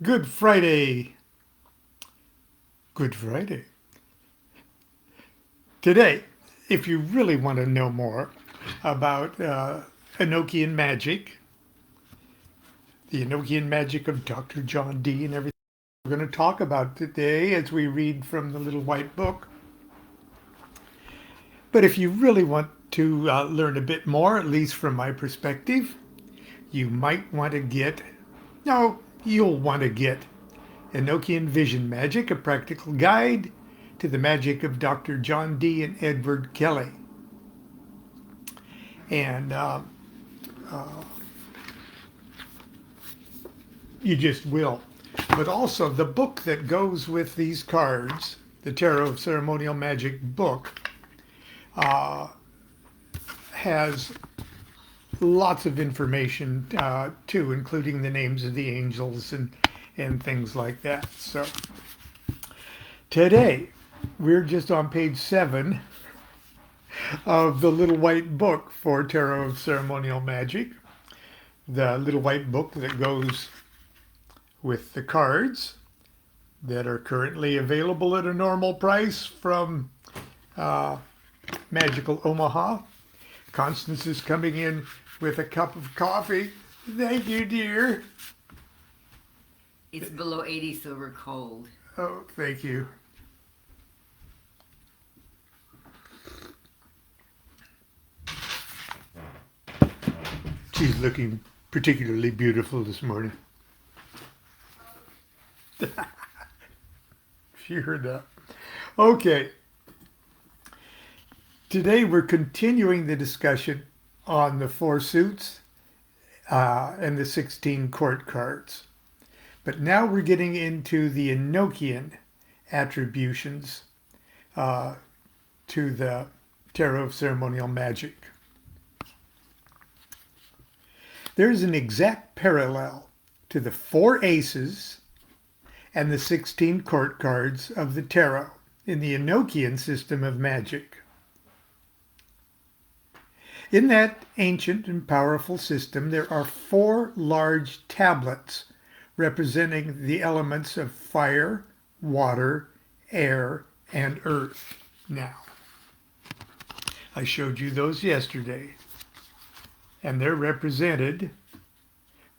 Good Friday. Good Friday. Today, if you really want to know more about Enochian magic, the Enochian magic of Dr. John Dee and everything we're going to talk about today as we read from the little white book. But if you really want to learn a bit more, at least from my perspective, you might want to get, no, you'll want to get Enochian Vision Magic, a practical guide to the magic of Dr. John Dee and Edward Kelly. And you just will. But also the book that goes with these cards, the Tarot Ceremonial Magic book, has lots of information too, including the names of the angels and things like that. So today we're just on page 7 of the little white book for Tarot Ceremonial Magic, the little white book that goes with the cards that are currently available at a normal price from Magical Omaha. Constance is coming in with a cup of coffee. Thank you, dear. It's below 80, so we're cold. Oh, thank you. She's looking particularly beautiful this morning. She heard that. Okay. Today we're continuing the discussion on the 4 suits and the 16 court cards. But now we're getting into the Enochian attributions to the Tarot of Ceremonial Magic. There's an exact parallel to the 4 aces and the 16 court cards of the tarot in the Enochian system of magic. In that ancient and powerful system, there are 4 large tablets representing the elements of fire, water, air, and earth. Now, I showed you those yesterday, and they're represented,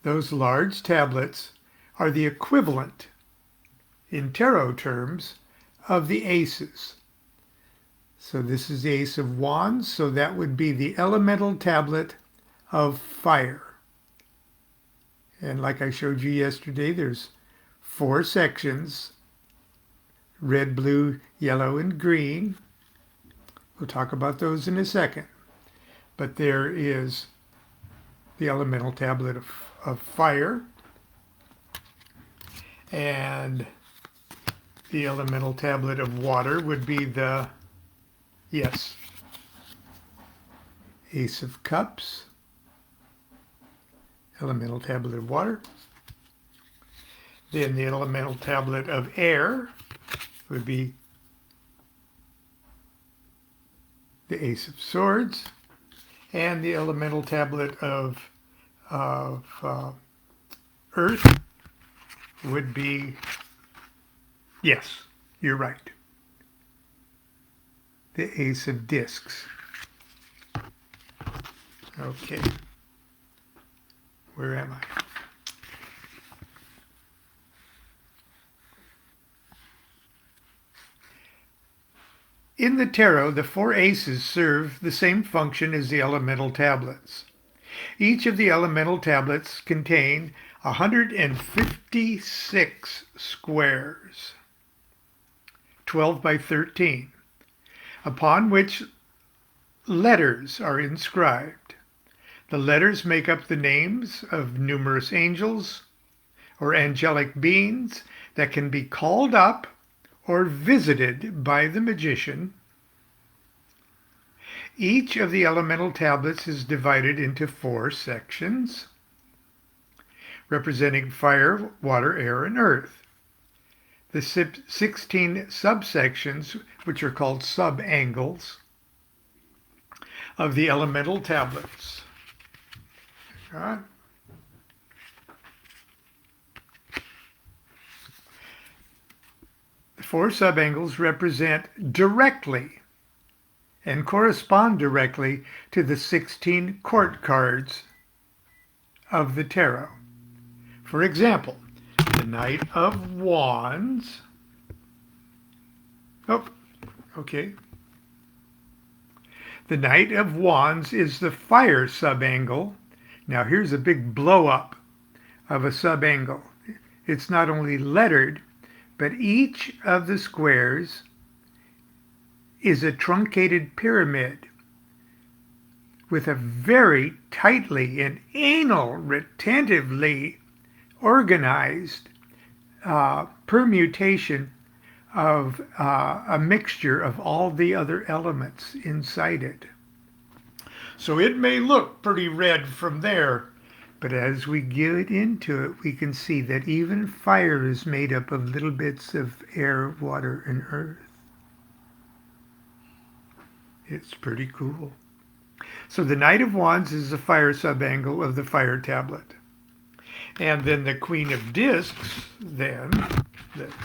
those large tablets are the equivalent in tarot terms of the aces. So this is the Ace of Wands, so that would be the elemental tablet of fire. And like I showed you yesterday, there's 4 sections, red, blue, yellow, and green. We'll talk about those in a second. But there is the elemental tablet of fire, and the elemental tablet of water would be the, yes, Ace of Cups, elemental tablet of water. Then the elemental tablet of air would be the Ace of Swords, and the elemental tablet of earth would be, yes, you're right, the Ace of Discs. Okay, where am I? In the tarot, the 4 aces serve the same function as the elemental tablets. Each of the elemental tablets contain 156 squares, 12 by 13, upon which letters are inscribed. The letters make up the names of numerous angels or angelic beings that can be called up or visited by the magician. Each of the elemental tablets is divided into 4 sections, representing fire, water, air, and earth. The 16 subsections, which are called sub-angles, of the elemental tablets. Okay. 4 subangles represent directly and correspond directly to the 16 court cards of the tarot. For example, the Knight of Wands. Oh, okay. The Knight of Wands is the fire subangle. Now here's a big blow up of a subangle. It's not only lettered, but each of the squares is a truncated pyramid with a very tightly and anal retentively organized permutation of a mixture of all the other elements inside it. So it may look pretty red from there, but as we get into it, we can see that even fire is made up of little bits of air, water, and earth. It's pretty cool. So the Knight of Wands is the fire subangle of the fire tablet. And then the Queen of Discs, then,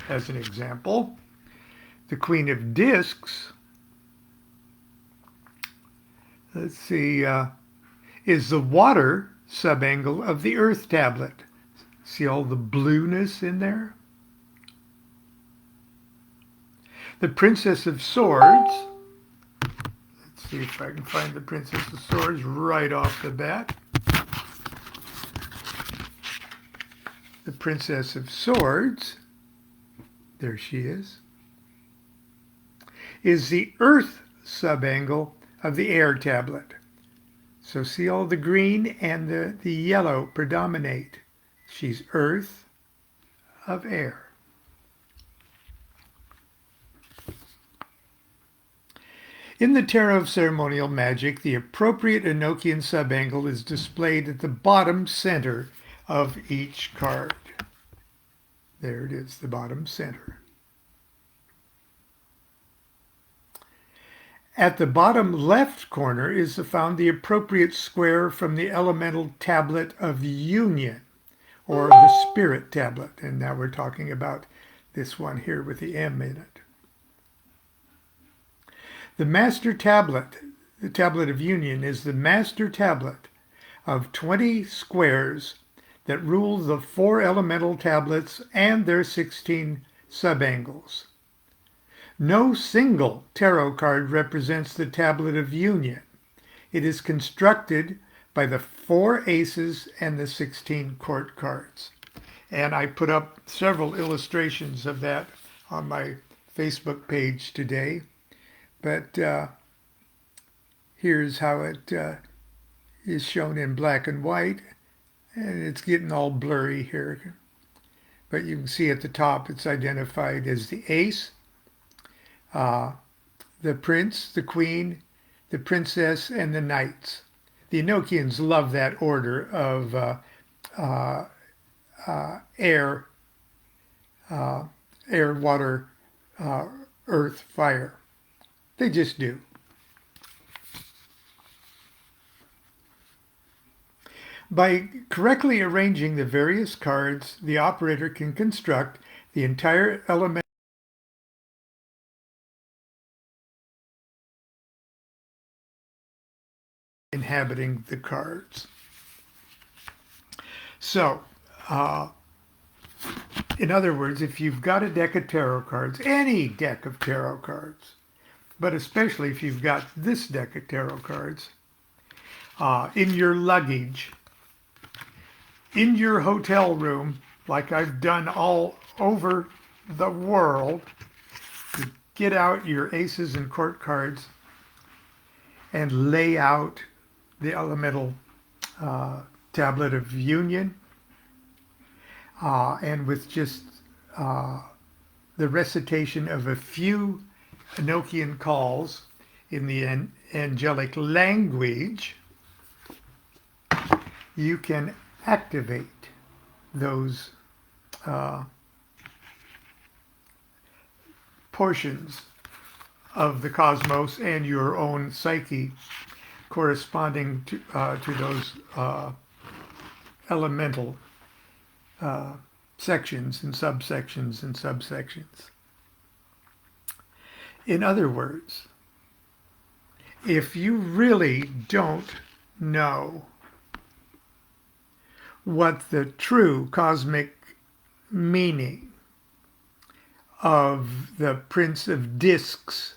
as an example, the Queen of Discs, let's see, is the water subangle of the earth tablet. See all the blueness in there? The Princess of Swords, let's see if I can find the Princess of Swords right off the bat. The Princess of Swords, there she is the earth subangle of the air tablet. So see all the green and the yellow predominate. She's earth of air. In the Tarot of Ceremonial Magic, the appropriate Enochian subangle is displayed at the bottom center of each card. There it is, the bottom center. At the bottom left corner is found the appropriate square from the elemental tablet of union, or the spirit tablet. And now we're talking about this one here with the M in it. The master tablet, the tablet of union, is the master tablet of 20 squares that rule the 4 elemental tablets and their 16 subangles. No single tarot card represents the tablet of union. It is constructed by the 4 aces and the 16 court cards. And I put up several illustrations of that on my Facebook page today. But here's how it is shown in black and white. And it's getting all blurry here. But you can see at the top it's identified as the ace, the prince, the queen, the princess, and the knights. The Enochians love that order of air, water, earth, fire. They just do. By correctly arranging the various cards, the operator can construct the entire element inhabiting the cards. So, in other words, if you've got a deck of tarot cards, any deck of tarot cards, but especially if you've got this deck of tarot cards, in your luggage, in your hotel room, like I've done all over the world, to get out your aces and court cards and lay out the elemental tablet of union, and with just the recitation of a few Enochian calls in the angelic language, you can activate those portions of the cosmos and your own psyche corresponding to those elemental sections and subsections and subsections. In other words, if you really don't know what the true cosmic meaning of the Prince of Discs,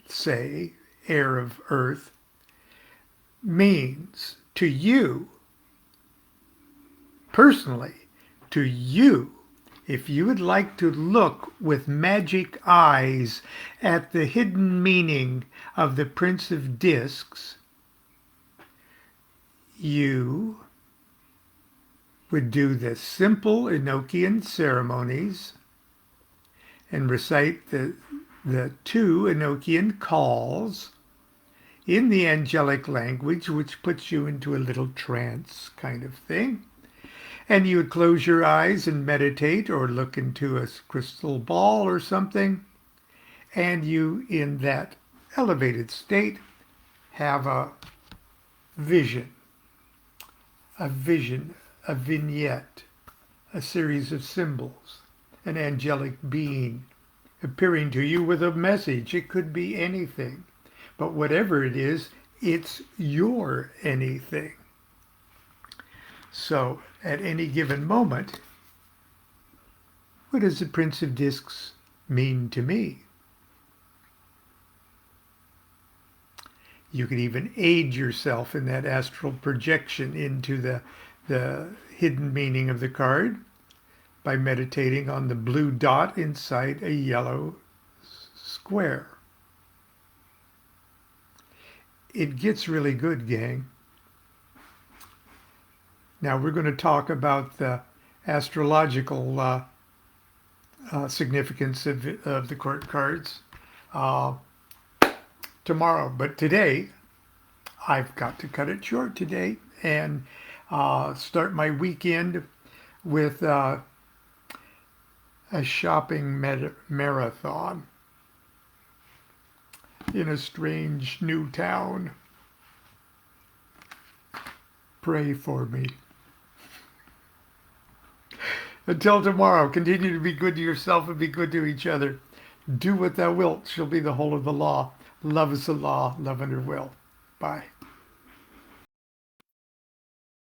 say, heir of Earth, means to you, personally, to you, if you would like to look with magic eyes at the hidden meaning of the Prince of Discs, you would do the simple Enochian ceremonies and recite the two Enochian calls in the angelic language, which puts you into a little trance kind of thing. And you would close your eyes and meditate or look into a crystal ball or something. And you, in that elevated state, have a vision, a vignette, a series of symbols, an angelic being appearing to you with a message. It could be anything. But whatever it is, it's your anything. So, at any given moment, what does the Prince of Discs mean to me? You could even aid yourself in that astral projection into the hidden meaning of the card by meditating on the blue dot inside a yellow square. It gets really good, gang. Now we're going to talk about the astrological significance of the court cards tomorrow. But today, I've got to cut it short today and start my weekend with a shopping marathon in a strange new town. Pray for me. Until tomorrow, continue to be good to yourself and be good to each other. Do what thou wilt shall be the whole of the law. Love is the law, love under will. Bye.